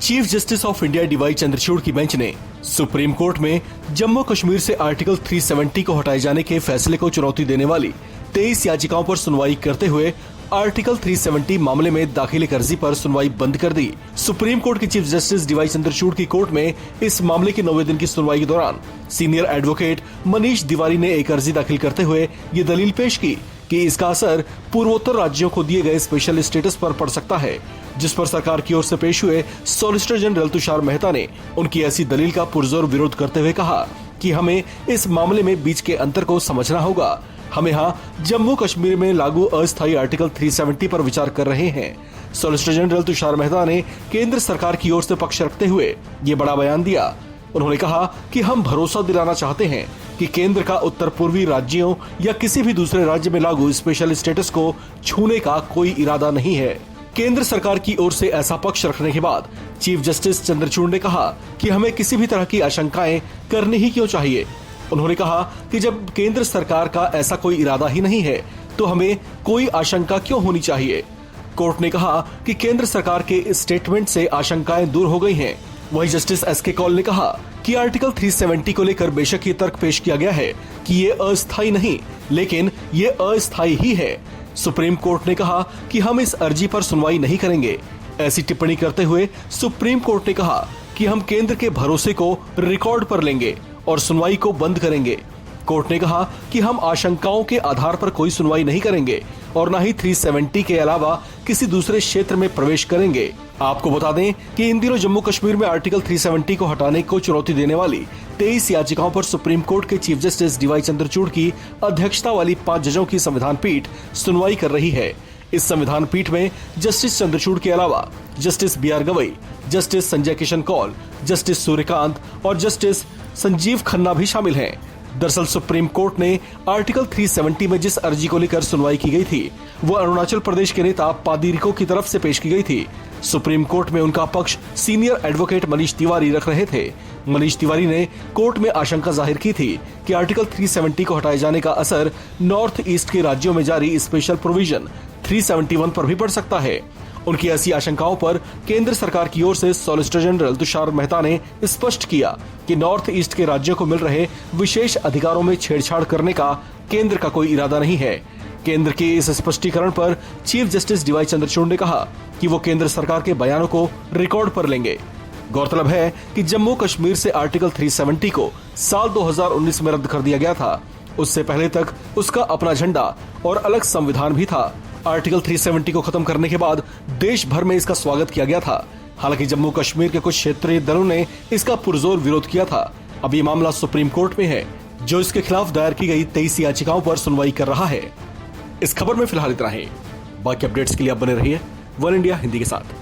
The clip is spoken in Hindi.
Chief justice of India DY Chandrachud की बेंच ने सुप्रीम कोर्ट में जम्मू कश्मीर से आर्टिकल 370 को हटाए जाने के फैसले को चुनौती देने वाली 23 याचिकाओं पर सुनवाई करते हुए आर्टिकल 370 मामले में दाखिल एक अर्जी पर सुनवाई बंद कर दी। सुप्रीम कोर्ट के चीफ जस्टिस डीवाई चंद्रचूड़ की कोर्ट में इस मामले के 9वें दिन की सुनवाई के दौरान सीनियर एडवोकेट मनीष तिवारी ने एक अर्जी दाखिल करते हुए ये दलील पेश की कि इसका असर पूर्वोत्तर राज्यों को दिए गए स्पेशल स्टेटस पर पड़ सकता है, जिस पर सरकार की ओर से पेश हुए सॉलिसिटर जनरल तुषार मेहता ने उनकी ऐसी दलील का पुरजोर विरोध करते हुए कहा कि हमें इस मामले में बीच के अंतर को समझना होगा। हम यहाँ जम्मू कश्मीर में लागू अस्थायी आर्टिकल 370 पर विचार कर रहे हैं। सॉलिसिटर जनरल तुषार मेहता ने केंद्र सरकार की ओर से पक्ष रखते हुए ये बड़ा बयान दिया। उन्होंने कहा कि हम भरोसा दिलाना चाहते हैं कि केंद्र का उत्तर पूर्वी राज्यों या किसी भी दूसरे राज्य में लागू स्पेशल स्टेटस को छूने का कोई इरादा नहीं है। केंद्र सरकार की ओर से ऐसा पक्ष रखने के बाद चीफ जस्टिस चंद्रचूड़ ने कहा कि हमें किसी भी तरह की आशंकाएं करनी ही क्यों चाहिए। उन्होंने कहा कि जब केंद्र सरकार का ऐसा कोई इरादा ही नहीं है तो हमें कोई आशंका क्यों होनी चाहिए। कोर्ट ने कहा कि केंद्र सरकार के स्टेटमेंट से आशंकाएं दूर हो गई हैं। वहीं जस्टिस एसके कौल ने कहा कि आर्टिकल 370 को लेकर बेशक ये तर्क पेश किया गया है कि ये अस्थायी नहीं, लेकिन ये अस्थायी ही है। सुप्रीम कोर्ट ने कहा कि हम इस अर्जी पर सुनवाई नहीं करेंगे। ऐसी टिप्पणी करते हुए सुप्रीम कोर्ट ने कहा कि हम केंद्र के भरोसे को रिकॉर्ड पर लेंगे और सुनवाई को बंद करेंगे। कोर्ट ने कहा कि हम आशंकाओं के आधार पर कोई सुनवाई नहीं करेंगे और न ही 370 के अलावा किसी दूसरे क्षेत्र में प्रवेश करेंगे। आपको बता दें कि इन दिनों जम्मू कश्मीर में आर्टिकल 370 को हटाने को चुनौती देने वाली 23 याचिकाओं पर सुप्रीम कोर्ट के चीफ जस्टिस डीवाई चंद्रचूड़ की अध्यक्षता वाली 5 जजों की संविधान पीठ सुनवाई कर रही है। इस संविधान पीठ में जस्टिस चंद्रचूड़ के अलावा justice BR Gavai, justice Sanjay Kishan Kaul, justice Suryakant और जस्टिस संजीव खन्ना भी शामिल हैं। दरअसल सुप्रीम कोर्ट ने आर्टिकल 370 में जिस अर्जी को लेकर सुनवाई की गई थी वो अरुणाचल प्रदेश के नेता पादीरिको की तरफ से पेश की गई थी। सुप्रीम कोर्ट में उनका पक्ष सीनियर एडवोकेट मनीष तिवारी रख रहे थे। मनीष तिवारी ने कोर्ट में आशंका जाहिर की थी कि आर्टिकल 370 को हटाए जाने का असर नॉर्थ ईस्ट के राज्यों में जारी स्पेशल प्रोविजन 371 पर भी पड़ सकता है। उनकी ऐसी आशंकाओं पर केंद्र सरकार की ओर से सॉलिसिटर जनरल तुषार मेहता ने स्पष्ट किया कि नॉर्थ ईस्ट के राज्यों को मिल रहे विशेष अधिकारों में छेड़छाड़ करने का केंद्र का कोई इरादा नहीं है। केंद्र के इस स्पष्टीकरण पर चीफ जस्टिस डीवाई चंद्रचूड़ ने कहा कि वो केंद्र सरकार के बयानों को रिकॉर्ड पर लेंगे। गौरतलब है कि जम्मू कश्मीर से आर्टिकल 370 को साल 2019 में रद्द कर दिया गया था। उससे पहले तक उसका अपना झंडा और अलग संविधान भी था। आर्टिकल 370 को खत्म करने के बाद देश भर में इसका स्वागत किया गया था। हालांकि जम्मू कश्मीर के कुछ क्षेत्रीय दलों ने इसका पुरजोर विरोध किया था। अब ये मामला सुप्रीम कोर्ट में है, जो इसके खिलाफ दायर की गई 23 याचिकाओं पर सुनवाई कर रहा है। इस खबर में फिलहाल इतना ही। बाकी अपडेट्स के लिए आप बने रहिए वन इंडिया हिंदी के साथ।